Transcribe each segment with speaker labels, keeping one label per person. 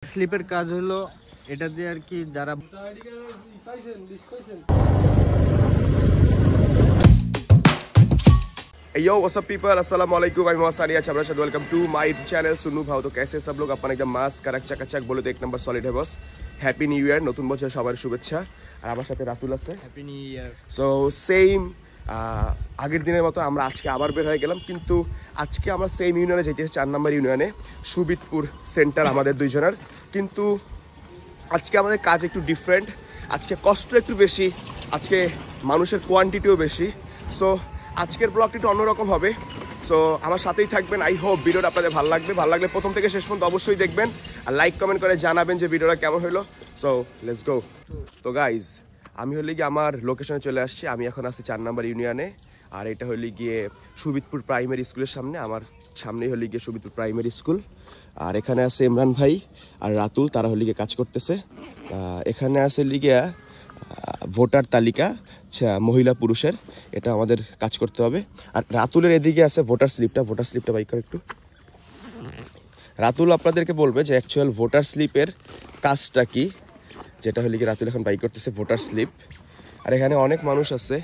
Speaker 1: স্লিপের কাজ হলো এটা দিয়ে আর কি যারা
Speaker 2: Yo, what's up people? Assalamu alaikum. I'm Mohammad Sani. Welcome to my channel Sunu Bhao. तो कैसे सब लोग अपन एकदम मास्क करक चकाचक बोले तो एक नंबर सॉलिड है बॉस। हैप्पी न्यू ईयर নতুন বছর সবার শুভেচ্ছা। আর আমার সাথে রাতুল আছে।
Speaker 1: Happy new year.
Speaker 2: So same আগের দিনের মতো আমরা আজকে আবার বের হয়ে গেলাম, কিন্তু আজকে আমরা সেম ইউনিয়নে যেতেছি 4 নম্বর ইউনিয়নে সুবিদপুর সেন্টার আমাদের দুইজনের। কিন্তু আজকে আমাদের কাজ একটু ডিফারেন্ট, আজকে কষ্ট একটু বেশি, আজকে মানুষের কোয়ান্টিটিও বেশি। সো আজকের ব্লগটি একটু অন্যরকম হবে। সো আমার সাথেই থাকবেন। আই হোপ ভিডিওটা আপনাদের ভালো লাগবে। ভালো লাগলে প্রথম থেকে শেষ পর্যন্ত অবশ্যই দেখবেন আর লাইক কমেন্ট করে জানাবেন যে ভিডিওটা কেমন হলো। So let's go. তো গাইজ আমি হলে গিয়ে আমার লোকেশনে চলে আসছি। আমি এখন আছি 4 নম্বর ইউনিয়নে, আর এটা হলে গিয়ে সুবিদপুর প্রাইমারি স্কুলের সামনে। আমার সামনেই হলে গিয়ে সুবিদপুর প্রাইমারি স্কুল। আর এখানে আছে ইমরান ভাই আর রাতুল, তারা হলে গিয়ে কাজ করতেছে। এখানে আছে লিগিয়া ভোটার তালিকা মহিলা পুরুষের, এটা আমাদের কাজ করতে হবে। আর রাতুলের এদিকে আছে ভোটার স্লিপটা বাইক করে একটু। রাতুল আপনাদেরকে বলবে যে অ্যাকচুয়াল ভোটার স্লিপের কাজটা কি, যেটা হলে গিয়ে রাতুল এখন বাইক করতেছে ভোটার স্লিপ। আর এখানে অনেক মানুষ আছে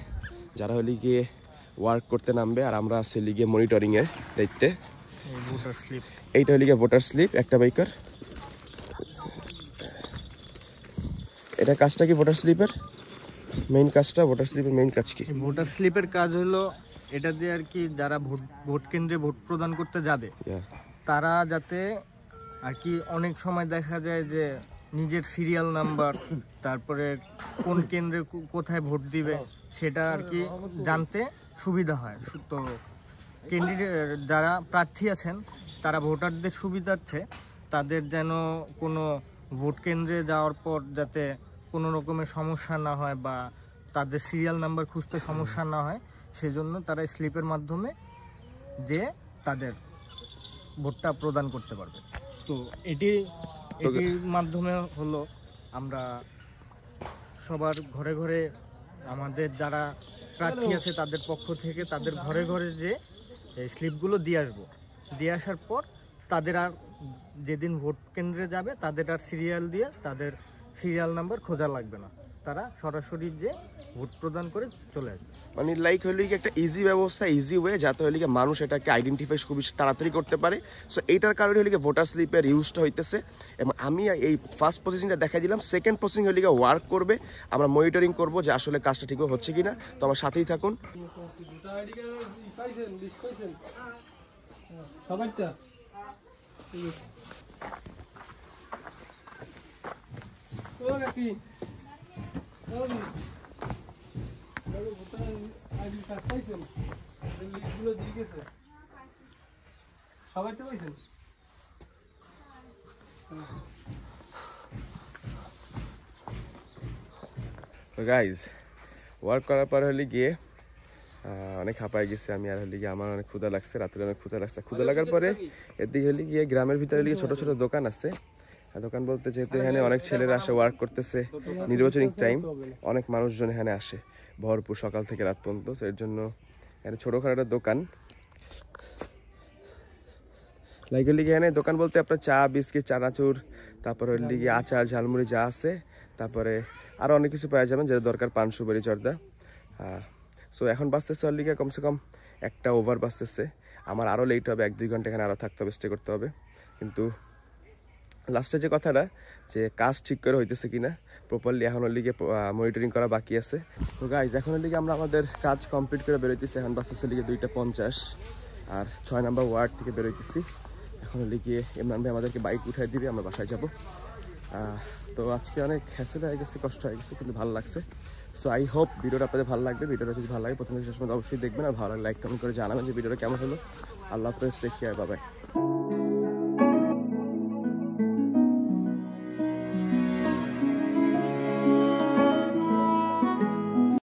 Speaker 2: যারা হলে গিয়ে ওয়ার্ক করতে নামবে, আর আমরা আছি লিগিয়ে মনিটরিংয়ের দায়িত্বে। এইটা হলে গিয়ে ভোটার স্লিপ একটা বাইকার। এটা কাজটা কি ভোটার স্লিপের মেইন কাজটা? ভোটার স্লিপের মেইন কাজ কি?
Speaker 1: ভোটার স্লিপের কাজ হলো এটা দিয়ে আর কি যারা ভোট কেন্দ্রে ভোট প্রদান করতে যাবে তারা যাতে আর কি, অনেক সময় দেখা যায় যে নিজের সিরিয়াল নাম্বার, তারপরে কোন কেন্দ্রে কোথায় ভোট দিবে সেটা আর কি জানতে সুবিধা হয়। তো ক্যান্ডিডেট যারা প্রার্থী আছেন তারা ভোটারদের সুবিধার্থে তাদের যেন কোনো ভোট কেন্দ্রে যাওয়ার পর যাতে কোনো রকমের সমস্যা না হয় বা তাদের সিরিয়াল নাম্বার খুঁজতে সমস্যা না হয়, সেজন্য তারা স্লিপের মাধ্যমে যে তাদের ভোটটা প্রদান করতে পারবে। তো এটির মাধ্যমে হলো আমরা সবার ঘরে ঘরে আমাদের যারা প্রার্থী আছে তাদের পক্ষ থেকে তাদের ঘরে ঘরে যে স্লিপগুলো দিয়ে আসবো। দিয়ে আসার পর তাদের আর যেদিন ভোট কেন্দ্রে যাবে তাদের আর সিরিয়াল দিয়ে তাদের সিরিয়াল নাম্বার খোঁজা লাগবে না, তারা সরাসরি যে ভোট প্রদান করে চলে আসবে।
Speaker 2: মানে লাইক হলে কি একটা ইজি ব্যবস্থা, ইজি ওয়ে, যাতে হলে কি মানুষ এটাকে আইডেন্টিফাই খুব তাড়াতাড়ি করতে পারে। সো এইটার কারণে হলে কি ভোটার স্লিপের ইউজটা হইতেছে। এবং আমি এই ফার্স্ট প্রসেসিংটা দেখা দিলাম। সেকেন্ড প্রসেসিং হলে কি ওয়ার্ক করবে, আমরা মনিটরিং করবো যে আসলে কাজটা ঠিকভাবে হচ্ছে কিনা। তো আমার সাথেই থাকুন। গাইজ ওয়ার্ক করার পর হলে গিয়ে অনেক হাঁপাই গেছে আমি। আর হলে গিয়ে আমার অনেক ক্ষুধা লাগছে, রাত্রে অনেক ক্ষুধা লাগছে। ক্ষুধা লাগার পরে এদিকে হলে গিয়ে গ্রামের ভিতরে হলে ছোট ছোট দোকান আছে। দোকান বলতে যেহেতু এখানে অনেক ছেলেরা আসে ওয়ার্ক করতেছে, নির্বাচনী টাইম, অনেক মানুষজন এখানে আসে ভরপুর সকাল থেকে রাত পর্যন্ত। এর জন্য এখানে ছোটখাটো একটা দোকান লাইক হলে গিয়ে এখানে দোকান বলতে আপনার চা বিস্কিট চানাচুর, তারপরে হলে গিয়ে আচার ঝালমুড়ি যা আছে, তারপরে আরও অনেক কিছু পাওয়া যাবেন যেটা দরকার, পান সুপারি জর্দা। সো এখন বাঁচতেছে হলে গিয়ে কমসে কম 1টা ওভার বাঁচতেছে। আমার আরও লেট হবে, 1-2 ঘন্টা এখানে আরও থাকতে হবে, স্টে করতে হবে। কিন্তু লাস্টে যে কথাটা, যে কাজ ঠিক করে হইতেছে কিনা প্রপারলি, এখন হলে গিয়ে মনিটরিং করা বাকি আছে। তো গাইজ এখন হলে গিয়ে আমরা আমাদের কাজ কমপ্লিট করে বেরোইতেছি। এখন বাঁচতেছে লিগে 2:50 আর 6 নম্বর ওয়ার্ড থেকে বেরোইতেছি। এখন হলে গিয়ে ইমরান ভাই আমাদেরকে বাইক উঠাই দিবে, আমরা বাসায় যাব। তো আজকে অনেক হ্যাসেল হয়ে গেছে, কষ্ট হয়ে গেছে, কিন্তু ভালো লাগছে। সো আই হোপ ভিডিওটা আপনাদের ভালো লাগবে। ভিডিওটা যদি ভালো লাগে প্রথমে শেষ পর্যন্ত অবশ্যই দেখবেন, আর ভালো লাগে লাইক কমেন্ট করে জানাবেন যে ভিডিওটা কেমন হলো। আল্লাহ হাফেজ, টেক কেয়ার, বাই বাই।